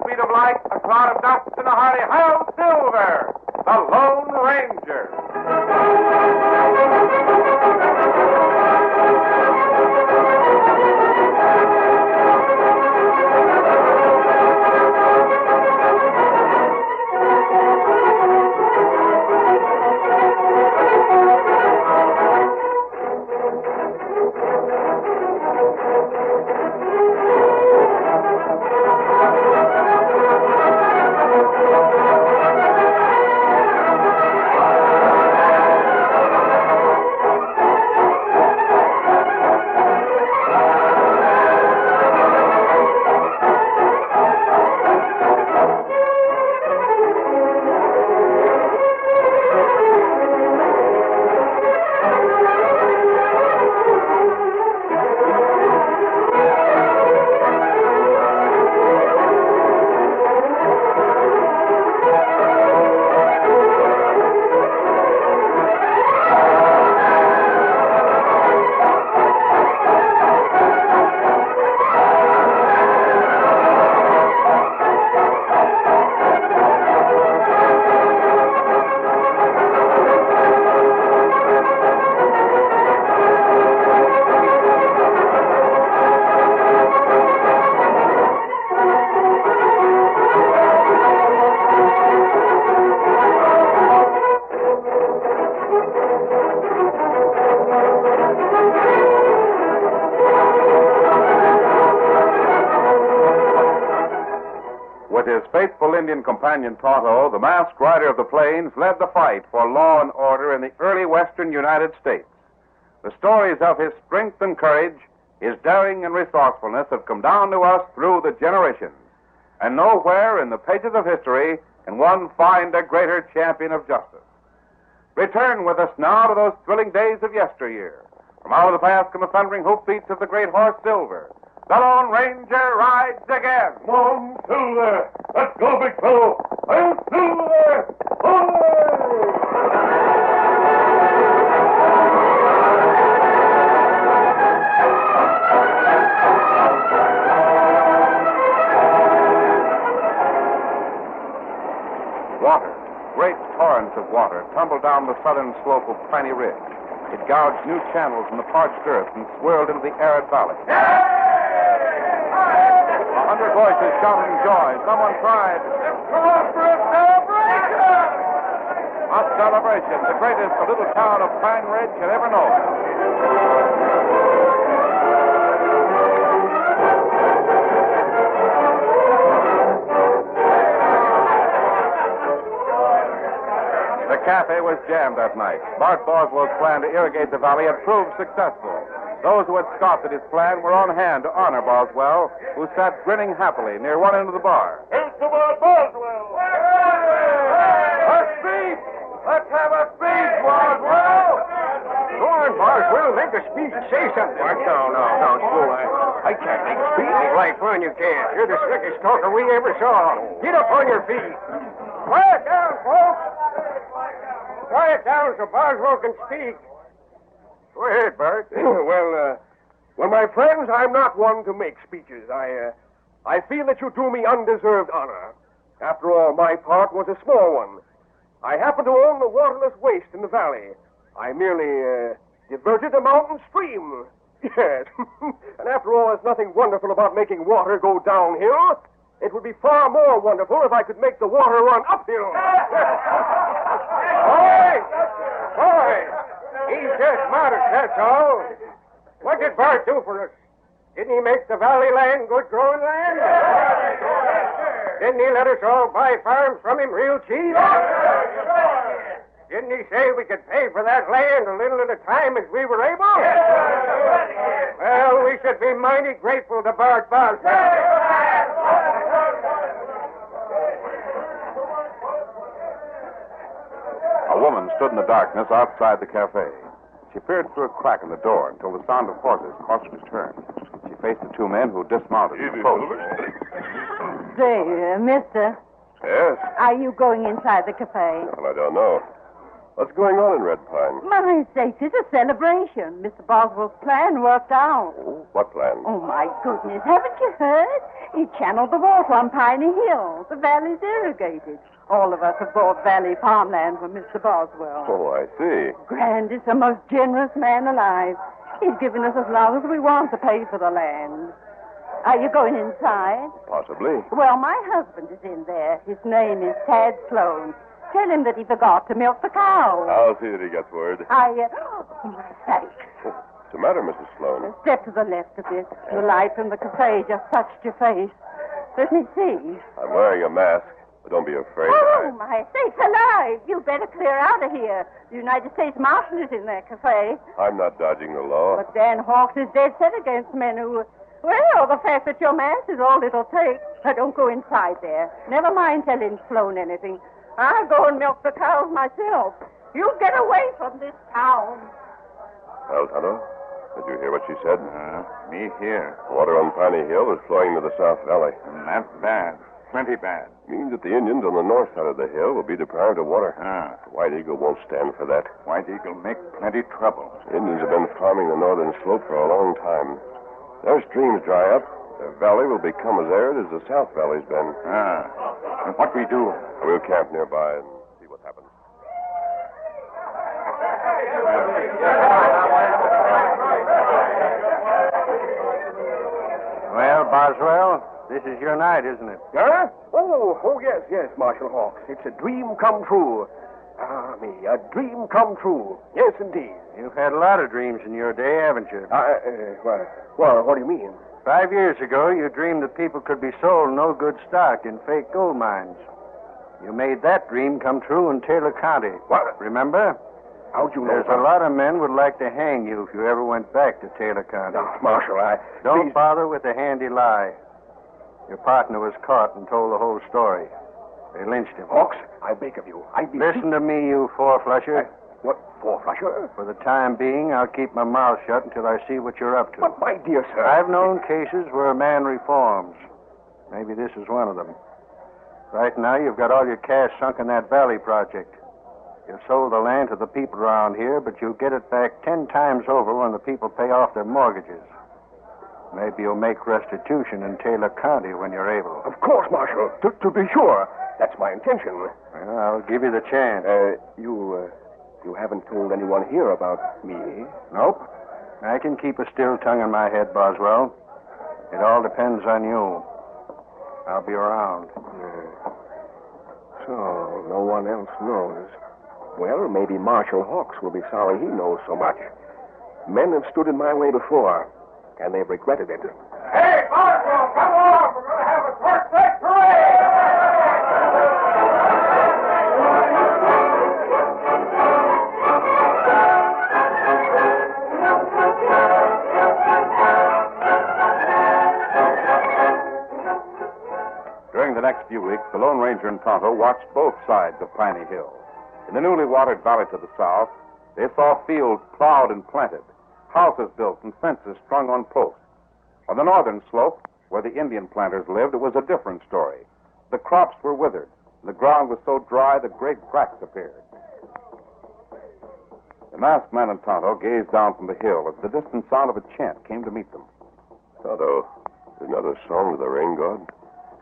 speed of light, a cloud of dust, and a hearty "Hail Silver!" The Lone Ranger. With his faithful Indian companion Tonto, the masked rider of the plains led the fight for law and order in the early western United States. The stories of his strength and courage, his daring and resourcefulness have come down to us through the generations. And nowhere in the pages of history can one find a greater champion of justice. Return with us now to those thrilling days of yesteryear. From out of the past come the thundering hoofbeats of the great horse Silver. The Lone Ranger rides again. Come on, Silver. Let's go, big fellow. Hail Silver! Hooray! Water, great torrents of water, tumbled down the southern slope of Piney Ridge. It gouged new channels in the parched earth and swirled into the arid valley. 100 voices shouted in joy. Someone cried, "It's time for a celebration!" A celebration, the greatest the little town of Pine Ridge had ever known. The cafe was jammed that night. Bart Boswell's plan to irrigate the valley had proved successful. Those who had scoffed at his plan were on hand to honor Boswell, who sat grinning happily near one end of the bar. Here's to Bart Boswell! A speech! Let's have a speech, Boswell! Go on, Boswell. Make a speech. Say something. What? No, School. I can't make a speech. Right, fine, you can't. You're the slickest talker we ever saw. Get up on your feet. Quiet down, folks. Quiet down so Boswell can speak. Go ahead, Bart. Well, my friends, I'm not one to make speeches. I feel that you do me undeserved honor. After all, my part was a small one. I happen to own the waterless waste in the valley. I merely diverted a mountain stream. Yes. And after all, there's nothing wonderful about making water go downhill. It would be far more wonderful if I could make the water run uphill. Boy, he's just modest, that's all. What did Bart do for us? Didn't he make the valley land good growing land? Didn't he let us all buy farms from him real cheap? Didn't he say we could pay for that land a little at a time as we were able? Well, we should be mighty grateful to Bart Boswell. A woman stood in the darkness outside the cafe. She peered through a crack in the door until the sound of horses caused her to turn. She faced the two men who dismounted and approached. Say, mister, Yes? are you going inside the cafe? Well, I don't know. What's going on in Red Pine? My sakes, it's a celebration. Mr. Boswell's plan worked out. Oh, what plan? Oh, my goodness. Haven't you heard? He channeled the water on Piney Hill. The valley's irrigated. All of us have bought valley farmland from Mr. Boswell. Oh, I see. Grant is the most generous man alive. He's given us as long as we want to pay for the land. Are you going inside? Possibly. Well, my husband is in there. His name is Tad Sloan. Tell him that he forgot to milk the cow. I'll see that he gets word. Oh, my sakes. What's the matter, Mrs. Sloan? Step to the left a bit. The light from the cafe just touched your face. Let me see. I'm wearing a mask, but don't be afraid. Oh, my sakes alive. You better clear out of here. The United States Marshal is in that cafe. I'm not dodging the law. But Dan Hawks is dead set against men who... Well, the fact that your mask is all it'll take. Now, don't go inside there. Never mind telling Sloan anything. I'll go and milk the cows myself. You get away from this town. Well, Tonto, did you hear what she said? Me here. Water on Piney Hill is flowing to the South Valley. Not bad. Plenty bad. Means that the Indians on the north side of the hill will be deprived of water. The White Eagle won't stand for that. White Eagle make plenty trouble. Indians have been farming the northern slope for a long time. Their streams dry up. The valley will become as arid as the South Valley's been. And what we do? We'll camp nearby and see what happens. Well, Boswell, this is your night, isn't it? Huh? Oh, yes, Marshal Hawks. It's a dream come true. Me, a dream come true. Yes, indeed. You've had a lot of dreams in your day, haven't you? Well, what do you mean? 5 years ago, you dreamed that people could be sold no good stock in fake gold mines. You made that dream come true in Taylor County. What? Remember? How'd you know? There's a lot of men would like to hang you if you ever went back to Taylor County. No, Marshal, Don't please... bother with the handy lie. Your partner was caught and told the whole story. They lynched him. Hawks, I beg of you. Listen to me, you four-flusher. What, four-flusher? For the time being, I'll keep my mouth shut until I see what you're up to. But, my dear sir... I've known cases where a man reforms. Maybe this is one of them. Right now, you've got all your cash sunk in that valley project. You've sold the land to the people around here, but you'll get it back 10 times over when the people pay off their mortgages. Maybe you'll make restitution in Taylor County when you're able. Of course, Marshal. To be sure. That's my intention. Well, I'll give you the chance. You haven't told anyone here about me? Nope. I can keep a still tongue in my head, Boswell. It all depends on you. I'll be around. So, no one else knows. Well, maybe Marshal Hawks will be sorry he knows so much. Men have stood in my way before, and they've regretted it. Hey, Boswell, come on! We're going to have a birthday parade! During the next few weeks, the Lone Ranger and Tonto watched both sides of Piney Hill. In the newly watered valley to the south, they saw fields plowed and planted, houses built, and fences strung on posts. On the northern slope, where the Indian planters lived, it was a different story. The crops were withered. The ground was so dry that great cracks appeared. The masked man and Tonto gazed down from the hill as the distant sound of a chant came to meet them. Tonto, another song to the rain god?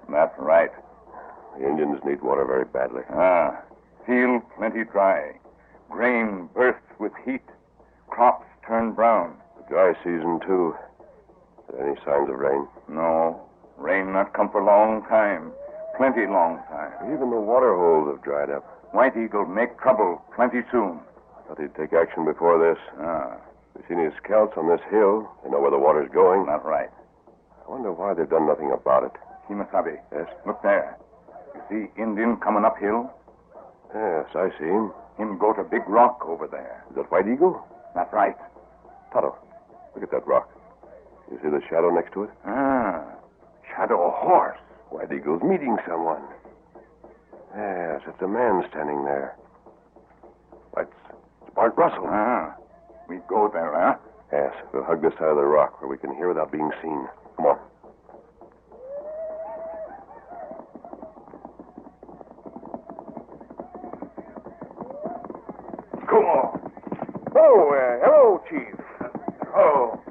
That's right. The Indians need water very badly. Field plenty dry. Grain bursts with heat. Crops turn brown. The dry season, too. Are there any signs of rain? No. Rain not come for long time. Plenty long time. Even the water holes have dried up. White Eagle make trouble plenty soon. Thought he'd take action before this. We've seen his scouts on this hill. They know where the water's going. Not right. I wonder why they've done nothing about it. Kimasabi. Yes? Look there. You see Indian coming uphill? Yes, I see him. Him go to big rock over there. Is that White Eagle? That's right. Tonto, look at that rock. You see the shadow next to it? Shadow horse. White Eagle's meeting someone. Yes, it's a man standing there. It's Bart Russell. We go there, huh? Yes, we'll hug this side of the rock where we can hear without being seen. Come on.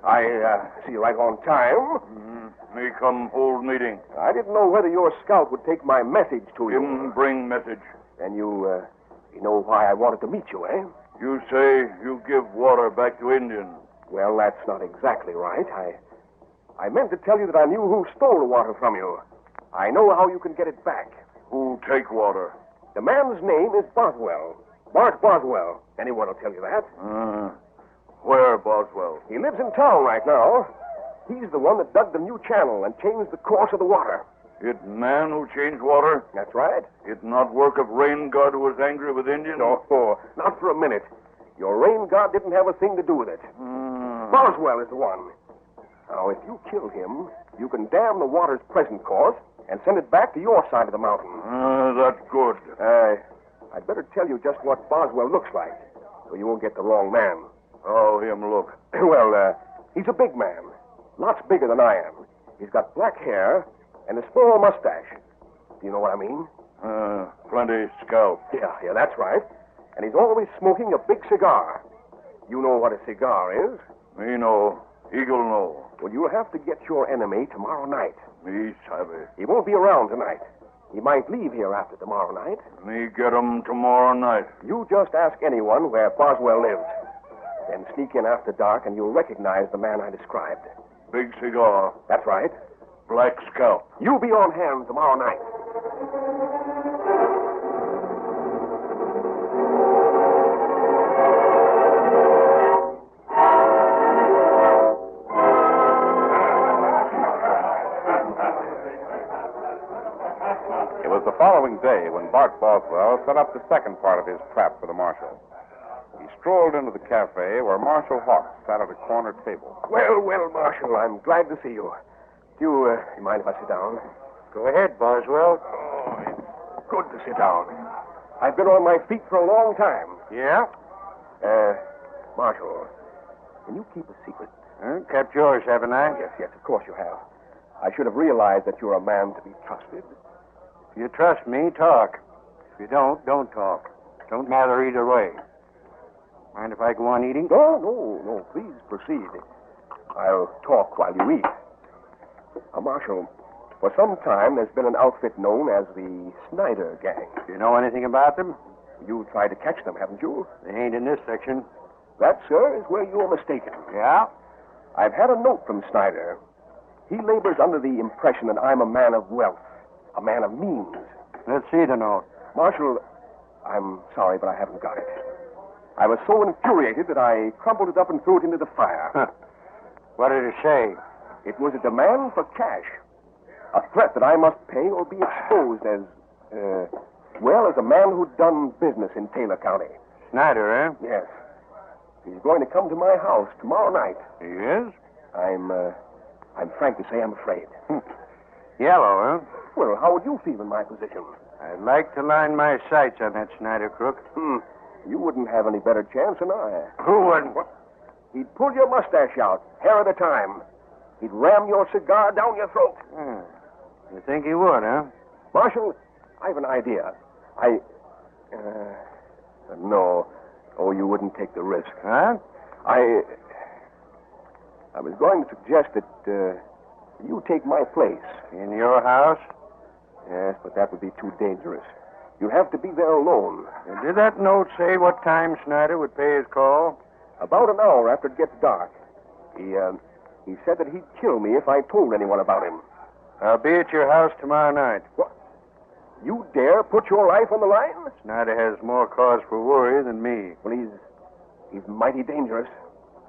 I see you right on time. Me come hold meeting. I didn't know whether your scout would take my message to you. Him bring message. And you know why I wanted to meet you, eh? You say you give water back to Indians. Well, that's not exactly right. I meant to tell you that I knew who stole the water from you. I know how you can get it back. Who take water? The man's name is Boswell. Bart Boswell. Anyone will tell you that. Where, Boswell? He lives in town right now. He's the one that dug the new channel and changed the course of the water. It man who changed water? That's right. It not work of rain god who was angry with Indians? No, not for a minute. Your rain god didn't have a thing to do with it. Boswell is the one. Now, if you kill him, you can dam the water's present course and send it back to your side of the mountain. That's good. I'd better tell you just what Boswell looks like, so you won't get the wrong man. How him look? Well, he's a big man. Lots bigger than I am. He's got black hair and a small mustache. Do you know what I mean? Plenty scalp. Yeah, that's right. And he's always smoking a big cigar. You know what a cigar is? Me know. Eagle know. Well, you'll have to get your enemy tomorrow night. Me savvy. He won't be around tonight. He might leave here after tomorrow night. Me get him tomorrow night. You just ask anyone where Boswell lives. Then sneak in after dark and you'll recognize the man I described. Big cigar. That's right. Black scalp. You'll be on hand tomorrow night. It was the following day when Bart Boswell set up the second part of his trap for the marshal. He strolled into the cafe where Marshal Hawks sat at a corner table. Well, Marshal, I'm glad to see you. Do you mind if I sit down? Go ahead, Boswell. Oh, it's good to sit down. I've been on my feet for a long time. Yeah? Marshal, can you keep a secret? Kept yours, haven't I? Yes, of course you have. I should have realized that you're a man to be trusted. If you trust me, talk. If you don't talk. Don't matter either way. Mind if I go on eating? No. Please proceed. I'll talk while you eat. Marshal, for some time there's been an outfit known as the Snyder Gang. Do you know anything about them? You tried to catch them, haven't you? They ain't in this section. That, sir, is where you're mistaken. Yeah? I've had a note from Snyder. He labors under the impression that I'm a man of wealth, a man of means. Let's see the note. Marshal, I'm sorry, but I haven't got it. I was so infuriated that I crumpled it up and threw it into the fire. What did it say? It was a demand for cash. A threat that I must pay or be exposed as a man who'd done business in Taylor County. Snyder, eh? Yes. He's going to come to my house tomorrow night. He is? I'm frank to say I'm afraid. Yellow, huh? Well, how would you feel in my position? I'd like to line my sights on that Snyder crook. You wouldn't have any better chance than I. Who wouldn't? He'd pull your mustache out, hair at a time. He'd ram your cigar down your throat. You think he would, huh? Marshal, I have an idea. No. Oh, you wouldn't take the risk. Huh? I was going to suggest that you take my place. In your house? Yes, but that would be too dangerous. You'd have to be there alone. Did that note say what time Snyder would pay his call? About an hour after it gets dark. He said that he'd kill me if I told anyone about him. I'll be at your house tomorrow night. What? You dare put your life on the line? Snyder has more cause for worry than me. Well, he's mighty dangerous.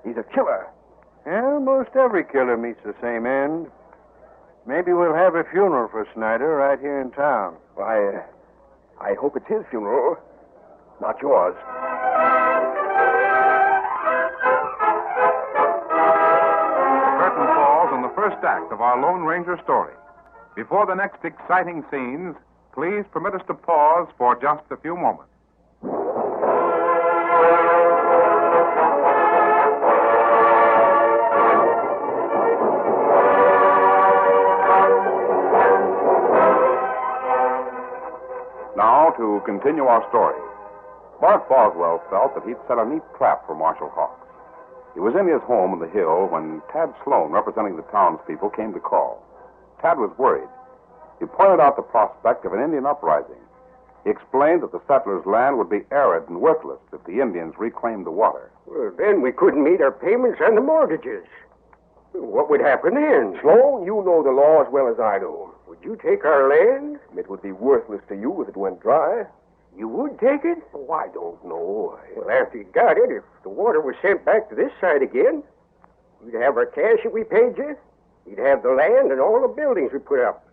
He's a killer. Yeah, most every killer meets the same end. Maybe we'll have a funeral for Snyder right here in town. Well, I hope it's his funeral, not yours. The curtain falls on the first act of our Lone Ranger story. Before the next exciting scenes, please permit us to pause for just a few moments. Now, to continue our story. Bart Boswell felt that he'd set a neat trap for Marshal Hawks. He was in his home in the hill when Tad Sloan, representing the townspeople, came to call. Tad was worried. He pointed out the prospect of an Indian uprising. He explained that the settlers' land would be arid and worthless if the Indians reclaimed the water. Well, then we couldn't meet our payments and the mortgages. What would happen then? Sloan, you know the law as well as I do. Would you take our land? It would be worthless to you if it went dry. You would take it? Oh, I don't know. Well, after you got it, if the water was sent back to this side again, you'd have our cash that we paid you. You'd have the land and all the buildings we put up.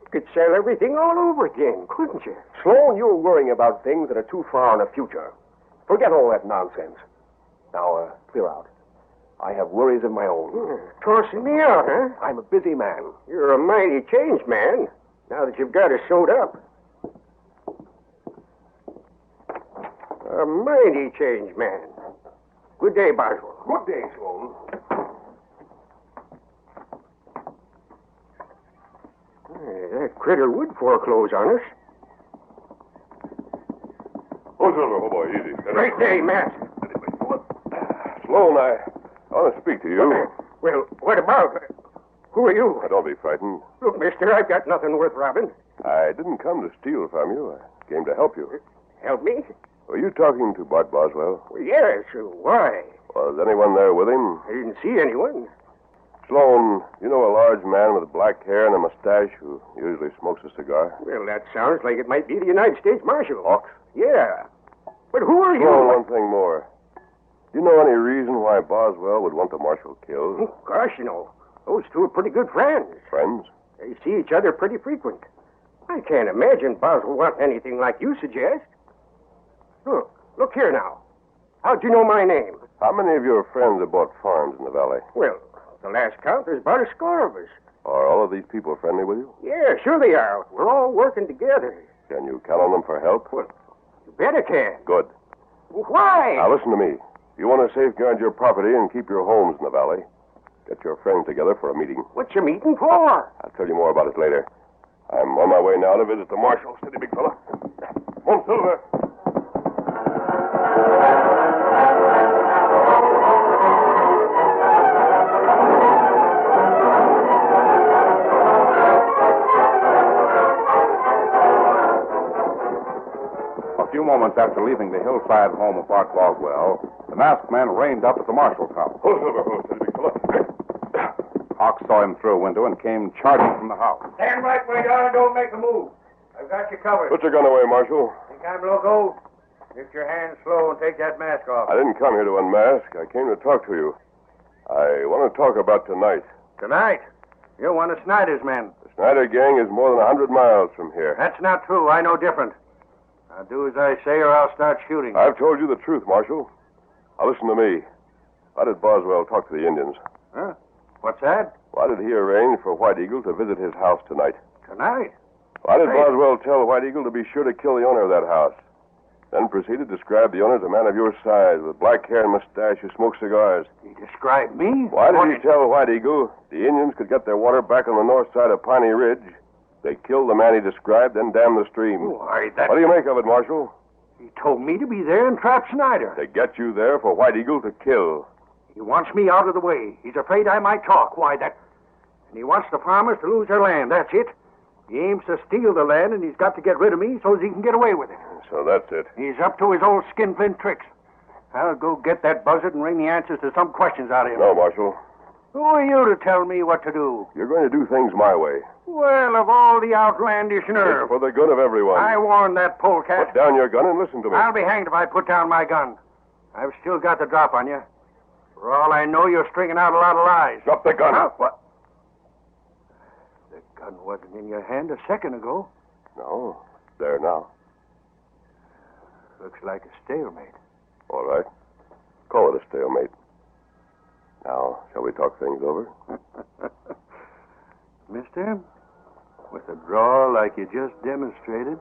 You could sell everything all over again, couldn't you? Sloan, you're worrying about things that are too far in the future. Forget all that nonsense. Now, clear out. I have worries of my own. Tossing me out, huh? I'm a busy man. You're a mighty changed man, now that you've got us sewed up. A mighty changed man. Good day, Boswell. Good day, Sloan. That critter would foreclose on us. Oh, Silver, oh, boy, easy. Great day, Matt. Sloan, I want to speak to you. Well, what about? Who are you? Now, don't be frightened. Look, mister, I've got nothing worth robbing. I didn't come to steal from you. I came to help you. Help me? Were you talking to Bart Boswell? Well, yes. Why? Was anyone there with him? I didn't see anyone. Sloan, you know a large man with black hair and a mustache who usually smokes a cigar? Well, that sounds like it might be the United States Marshal. Hawks? Yeah. But who are you? Sloan, one thing more. Do you know any reason why Boswell would want the marshal killed? Oh, gosh, you know. Those two are pretty good friends. Friends? They see each other pretty frequent. I can't imagine Boswell want anything like you suggest. Look here now. How'd you know my name? How many of your friends have bought farms in the valley? Well, the last count, there's about a score of us. Are all of these people friendly with you? Yeah, sure they are. We're all working together. Can you count on them for help? Well, you bet I can. Good. Why? Now, listen to me. You want to safeguard your property and keep your homes in the valley. Get your friends together for a meeting. What's your meeting for? I'll tell you more about it later. I'm on my way now to visit the marshal. Steady, big fella. Come on, Silver. A few moments after leaving the hillside home of Bart Boswell, the masked man reined up at the marshal's house. Oh, Silver, oh, steady, big fella. Hawks saw him through a window and came charging from the house. Stand right where you are and don't make a move. I've got you covered. Put your gun away, Marshal. Think I'm loco? Lift your hands slow and take that mask off. I didn't come here to unmask. I came to talk to you. I want to talk about tonight. Tonight? You're one of Snyder's men. The Snyder gang is more than 100 miles from here. That's not true. I know different. Now do as I say or I'll start shooting. I've told you the truth, Marshal. Now listen to me. How did Boswell talk to the Indians? Huh? What's that? Why did he arrange for White Eagle to visit his house tonight? Tonight? Why did Hey. Boswell tell White Eagle to be sure to kill the owner of that house? Then proceeded to describe the owner as a man of your size, with black hair and mustache who smoked cigars. He described me? Why did he tell White Eagle the Indians could get their water back on the north side of Piney Ridge? They killed the man he described, then dammed the stream. Why, that... What do you make of it, Marshal? He told me to be there and trap Snyder. To get you there for White Eagle to kill. He wants me out of the way. He's afraid I might talk. Why, that... And he wants the farmers to lose their land. That's it. He aims to steal the land, and he's got to get rid of me so he can get away with it. So that's it. He's up to his old skinflint tricks. I'll go get that buzzard and wring the answers to some questions out of him. No, Marshal. Who are you to tell me what to do? You're going to do things my way. Well, of all the outlandish nerve. It's for the good of everyone. I warned that polecat. Put down your gun and listen to me. I'll be hanged if I put down my gun. I've still got the drop on you. For all I know, you're stringing out a lot of lies. Drop the gun. Huh? What? The gun wasn't in your hand a second ago. No, there now. Looks like a stalemate. All right. Call it a stalemate. Now, shall we talk things over? Mister, with a draw like you just demonstrated,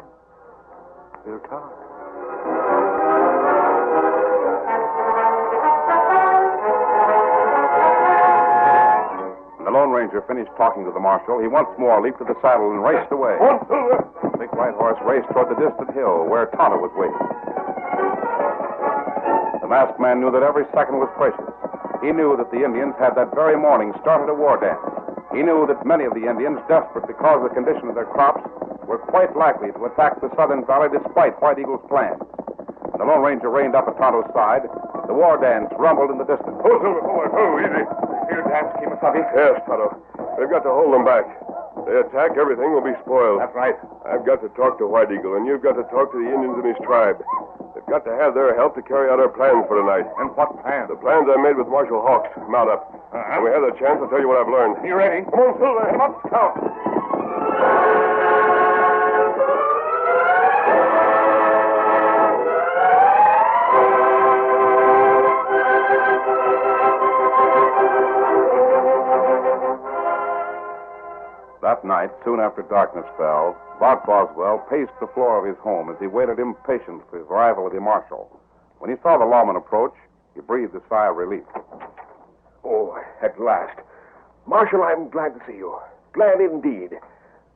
we'll talk. When the Lone Ranger finished talking to the marshal, he once more leaped to the saddle and raced away. The big white horse raced toward the distant hill where Tonto was waiting. The masked man knew that every second was precious. He knew that the Indians had that very morning started a war dance. He knew that many of the Indians, desperate because of the condition of their crops, were quite likely to attack the Southern Valley despite White Eagle's plans. When the Lone Ranger reined up at Tonto's side, the war dance rumbled in the distance. Oh, Silver, easy. Here, dance, Kemosabe. Yes, Tonto. We've got to hold them back. They attack, everything will be spoiled. That's right. I've got to talk to White Eagle, and you've got to talk to the Indians in his tribe. They've got to have their help to carry out our plans for tonight. And what plans? The plans I made with Marshal Hawks. Mount up. When we have the chance, I'll tell you what I've learned. You ready? Come on, Silver. Come on, scout. That night, soon after darkness fell, Bart Boswell paced the floor of his home as he waited impatient for his arrival of the marshal. When he saw the lawman approach, he breathed a sigh of relief. Oh, at last. Marshal, I'm glad to see you. Glad indeed.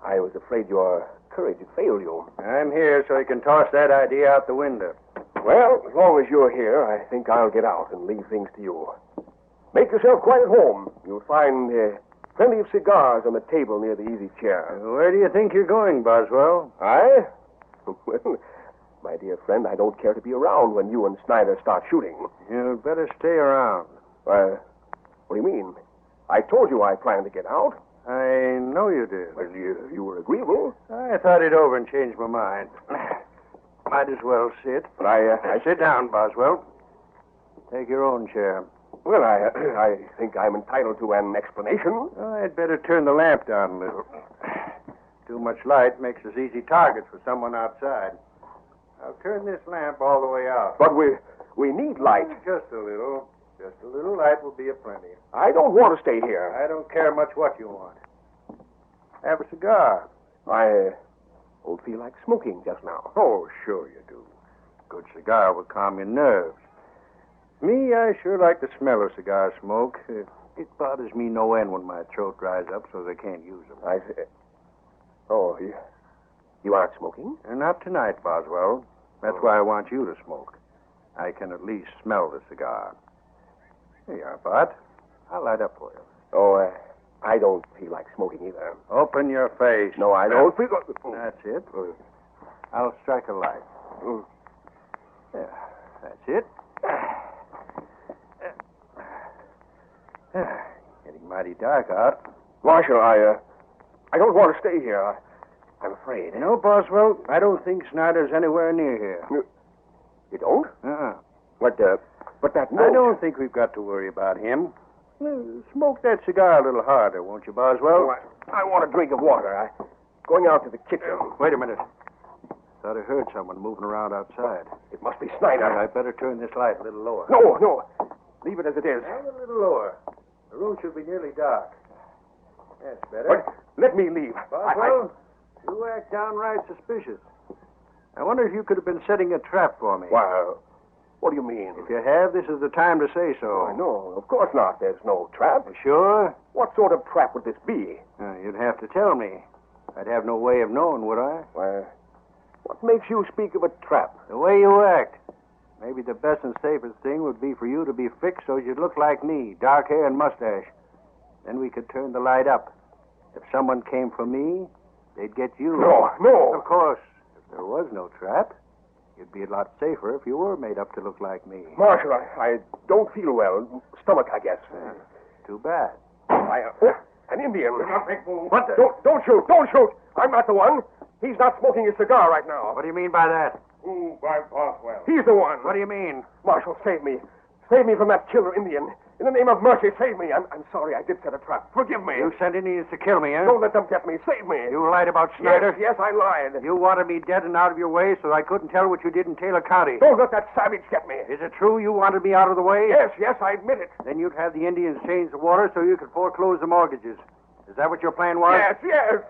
I was afraid your courage had failed you. I'm here so you can toss that idea out the window. Well, as long as you're here, I think I'll get out and leave things to you. Make yourself quite at home. You'll find plenty of cigars on the table near the easy chair. Where do you think you're going, Boswell? I? Well, my dear friend, I don't care to be around when you and Snyder start shooting. You'd better stay around. What do you mean? I told you I planned to get out. I know you did. Well, you were agreeable. I thought it over and changed my mind. Might as well sit. But I Sit down, Boswell. Take your own chair. Well, I think I'm entitled to an explanation. I'd better turn the lamp down a little. Too much light makes us easy targets for someone outside. I'll turn this lamp all the way out. But we need light. Just a little. Just a little light will be aplenty. I don't want to stay here. I don't care much what you want. Have a cigar. I don't feel like smoking just now. Oh, sure you do. Good cigar will calm your nerves. Me, I sure like the smell of cigar smoke. It bothers me no end when my throat dries up so I can't use them. I see. Oh, you aren't smoking? Not tonight, Boswell. That's why I want you to smoke. I can at least smell the cigar. Here you are, Bart. I'll light up for you. Oh, I don't feel like smoking either. Open your face. No, I don't feel... That's it. I'll strike a light. Yeah, that's it. Getting mighty dark out. Marshal, I don't want to stay here. I'm afraid. You know, Boswell, I don't think Snyder's anywhere near here. You don't? But that note... I don't think we've got to worry about him. Smoke that cigar a little harder, won't you, Boswell? Oh, I want a drink of water. I'm going out to the kitchen. Wait a minute. Thought I heard someone moving around outside. It must be Snyder. I'd better turn this light a little lower. No. Leave it as it is. A little lower. The room should be nearly dark. That's better. But let me leave. Boswell, you act downright suspicious. I wonder if you could have been setting a trap for me. Why, what do you mean? If you have, this is the time to say so. No, of course not. There's no trap. Sure? What sort of trap would this be? You'd have to tell me. I'd have no way of knowing, would I? Why, what makes you speak of a trap? The way you act. Maybe the best and safest thing would be for you to be fixed so you'd look like me, dark hair and mustache. Then we could turn the light up. If someone came for me, they'd get you. No. Of course, if there was no trap, you'd be a lot safer if you were made up to look like me. Marshal, I don't feel well. Stomach, I guess. Too bad. An Indian. What the... Don't shoot. Don't shoot. I'm not the one. He's not smoking his cigar right now. What do you mean by that? Ooh, by Boswell. He's the one. What do you mean? Marshal, save me. Save me from that killer Indian. In the name of mercy, save me. I'm sorry I did set a trap. Forgive me. You sent Indians to kill me, huh? Don't let them get me. Save me. You lied about Snyder? Yes, I lied. You wanted me dead and out of your way so I couldn't tell what you did in Taylor County. Don't let that savage get me. Is it true you wanted me out of the way? Yes, I admit it. Then you'd have the Indians change the water so you could foreclose the mortgages. Is that what your plan was? Yes.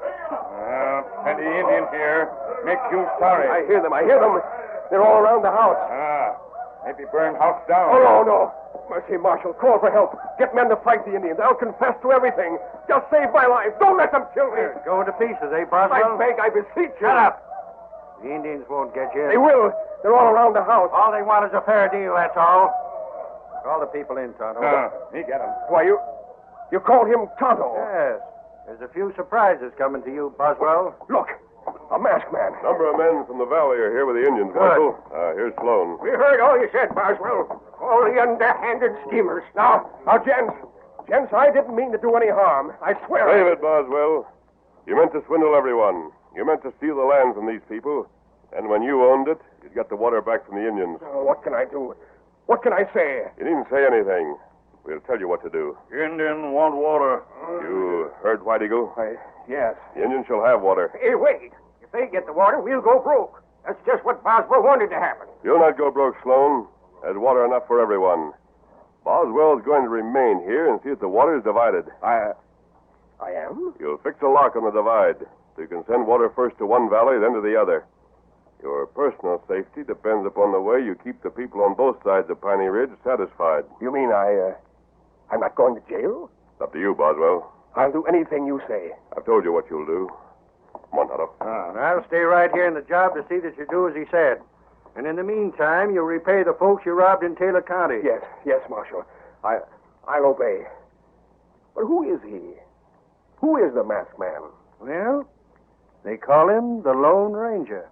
Plenty Indians here. Make you sorry. I hear them. They're all around the house. Maybe burn house down. Oh, no. Mercy, Marshal. Call for help. Get men to fight the Indians. I'll confess to everything. Just save my life. Don't let them kill me. Going to pieces, eh, Boswell? I beg, I beseech you. Shut up. The Indians won't get you. They will. They're all around the house. All they want is a fair deal, that's all. Call the people in, Tonto. He got him. Why, you call him Tonto? Yes. There's a few surprises coming to you, Boswell. Look, a masked man. A number of men from the valley are here with the Indians, Marshal. Here's Sloan. We heard all you said, Boswell. All the underhanded schemers. Now, gents, I didn't mean to do any harm. I swear. Save it, Boswell. You meant to swindle everyone. You meant to steal the land from these people. And when you owned it, you'd get the water back from the Indians. What can I do? What can I say? You needn't say anything. We'll tell you what to do. Indian want water. You heard White Eagle? Yes. The Indians shall have water. Hey, wait. If they get the water, we'll go broke. That's just what Boswell wanted to happen. You'll not go broke, Sloan. There's water enough for everyone. Boswell's going to remain here and see that the water is divided. I am? You'll fix a lock on the divide so you can send water first to one valley, then to the other. Your personal safety depends upon the way you keep the people on both sides of Piney Ridge satisfied. You mean I'm not going to jail? It's up to you, Boswell. I'll do anything you say. I've told you what you'll do. Come on, Tonto. I'll stay right here in the job to see that you do as he said. And in the meantime, you'll repay the folks you robbed in Taylor County. Yes, Marshal. I'll obey. But who is he? Who is the masked man? Well, they call him the Lone Ranger.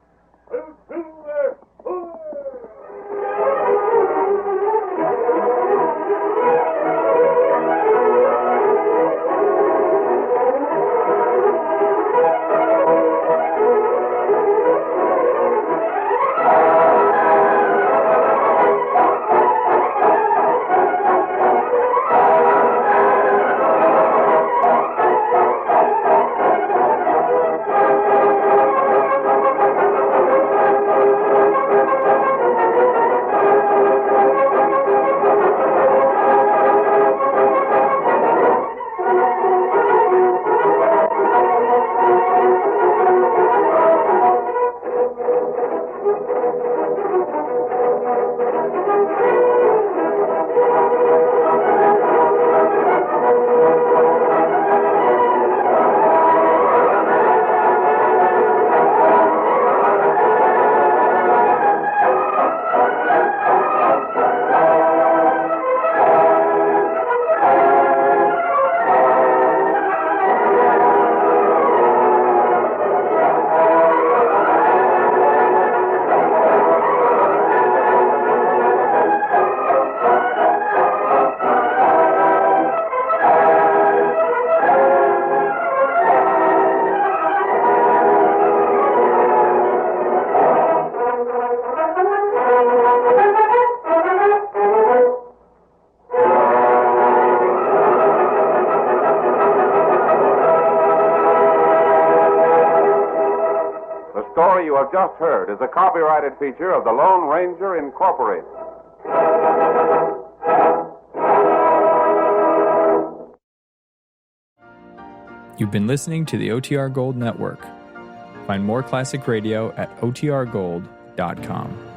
The story you have just heard is a copyrighted feature of the Lone Ranger Incorporated. You've been listening to the OTR Gold Network. Find more classic radio at otrgold.com.